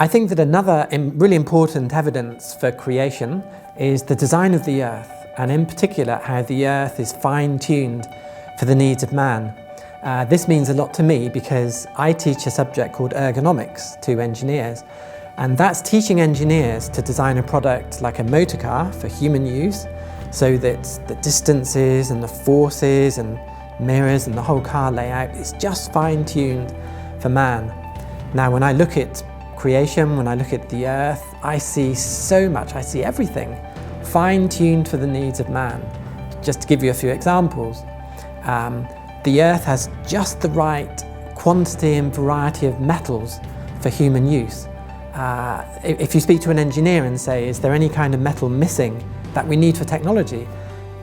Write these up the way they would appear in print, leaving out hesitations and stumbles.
I think that another really important evidence for creation is the design of the earth, and in particular how the earth is fine-tuned for the needs of man. This means a lot to me because I teach a subject called ergonomics to engineers, and that's teaching engineers to design a product like a motor car for human use, so that the distances and the forces and mirrors and the whole car layout is just fine-tuned for man. Now, when I look at creation, when I look at the earth, I see so much, I see everything fine-tuned for the needs of man. Just to give you a few examples, the earth has just the right quantity and variety of metals for human use. If you speak to an engineer and say, is there any kind of metal missing that we need for technology?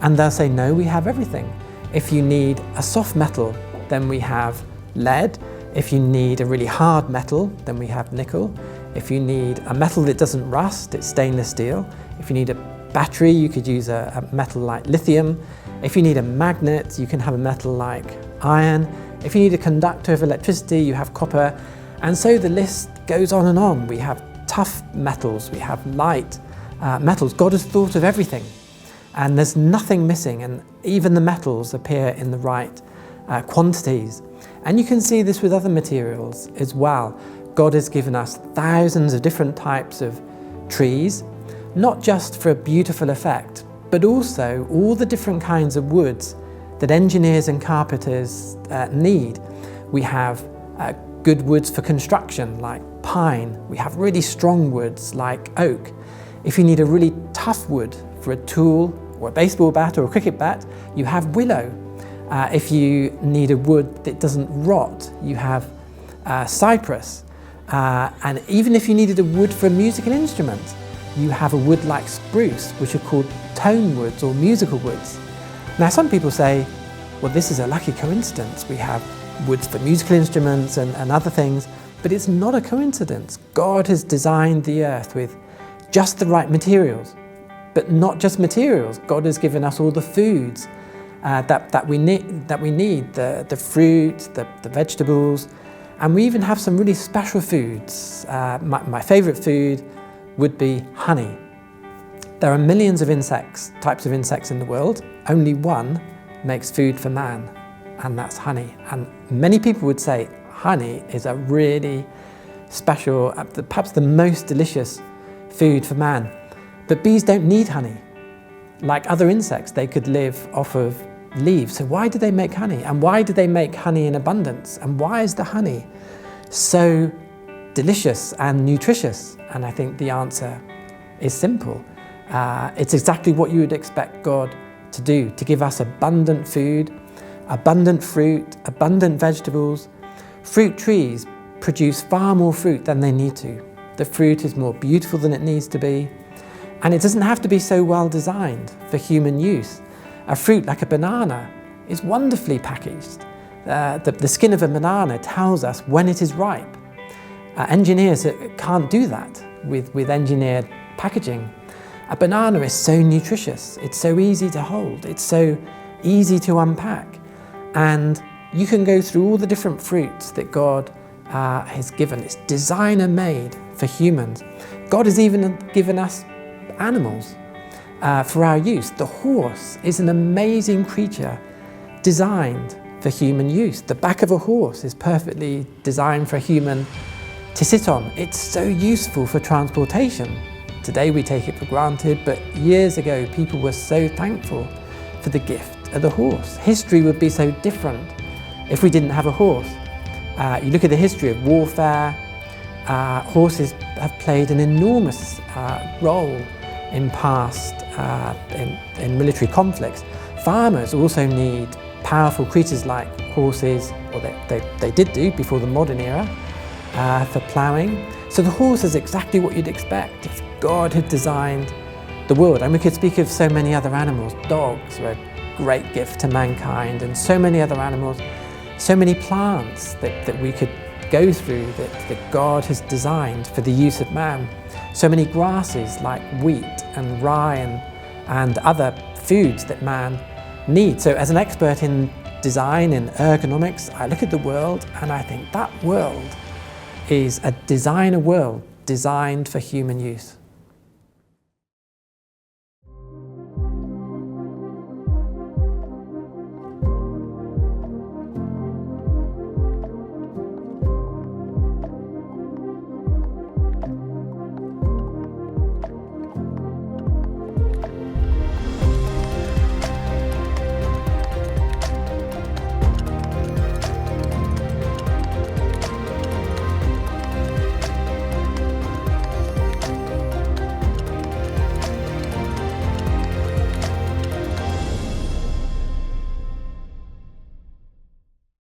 And they'll say, no, we have everything. If you need a soft metal, then we have lead. If you need a really hard metal, then we have nickel. If you need a metal that doesn't rust, it's stainless steel. If you need a battery, you could use a metal like lithium. If you need a magnet, you can have a metal like iron. If you need a conductor of electricity, you have copper. And so the list goes on and on. We have tough metals, we have light metals. God has thought of everything, and there's nothing missing, and even the metals appear in the right quantities. And you can see this with other materials as well. God has given us thousands of different types of trees, not just for a beautiful effect, but also all the different kinds of woods that engineers and carpenters need. We have good woods for construction, like pine. We have really strong woods, like oak. If you need a really tough wood for a tool, or a baseball bat or a cricket bat, you have willow. If you need a wood that doesn't rot, you have cypress. And even if you needed a wood for a musical instrument, you have a wood like spruce, which are called tone woods or musical woods. Now, some people say, well, this is a lucky coincidence. We have woods for musical instruments and other things, but it's not a coincidence. God has designed the earth with just the right materials, but not just materials. God has given us all the foods that we need, the fruit, the vegetables, and we even have some really special foods. My favorite food would be honey. There are millions of types of insects in the world. Only one makes food for man, and that's honey. And many people would say honey is a really special, perhaps the most delicious food for man. But bees don't need honey. Like other insects, they could live off of leaves. So why do they make honey? And why do they make honey in abundance? And why is the honey so delicious and nutritious? And I think the answer is simple. It's exactly what you would expect God to do, to give us abundant food, abundant fruit, abundant vegetables. Fruit trees produce far more fruit than they need to. The fruit is more beautiful than it needs to be, and it doesn't have to be so well designed for human use. A fruit like a banana is wonderfully packaged. The skin of a banana tells us when it is ripe. Engineers can't do that with engineered packaging. A banana is so nutritious, it's so easy to hold, it's so easy to unpack. And you can go through all the different fruits that God has given. It's designer made for humans. God has even given us animals for our use. The horse is an amazing creature designed for human use. The back of a horse is perfectly designed for a human to sit on. It's so useful for transportation. Today we take it for granted, but years ago people were so thankful for the gift of the horse. History would be so different if we didn't have a horse. You look at the history of warfare, horses have played an enormous role in past in military conflicts. Farmers also need powerful creatures like horses, or they did do before the modern era, for ploughing. So the horse is exactly what you'd expect if God had designed the world. And we could speak of so many other animals. Dogs are a great gift to mankind, and so many other animals, so many plants that we could go through that God has designed for the use of man. So many grasses like wheat and rye and other foods that man needs. So as an expert in design and ergonomics, I look at the world and I think that world is a designer world designed for human use.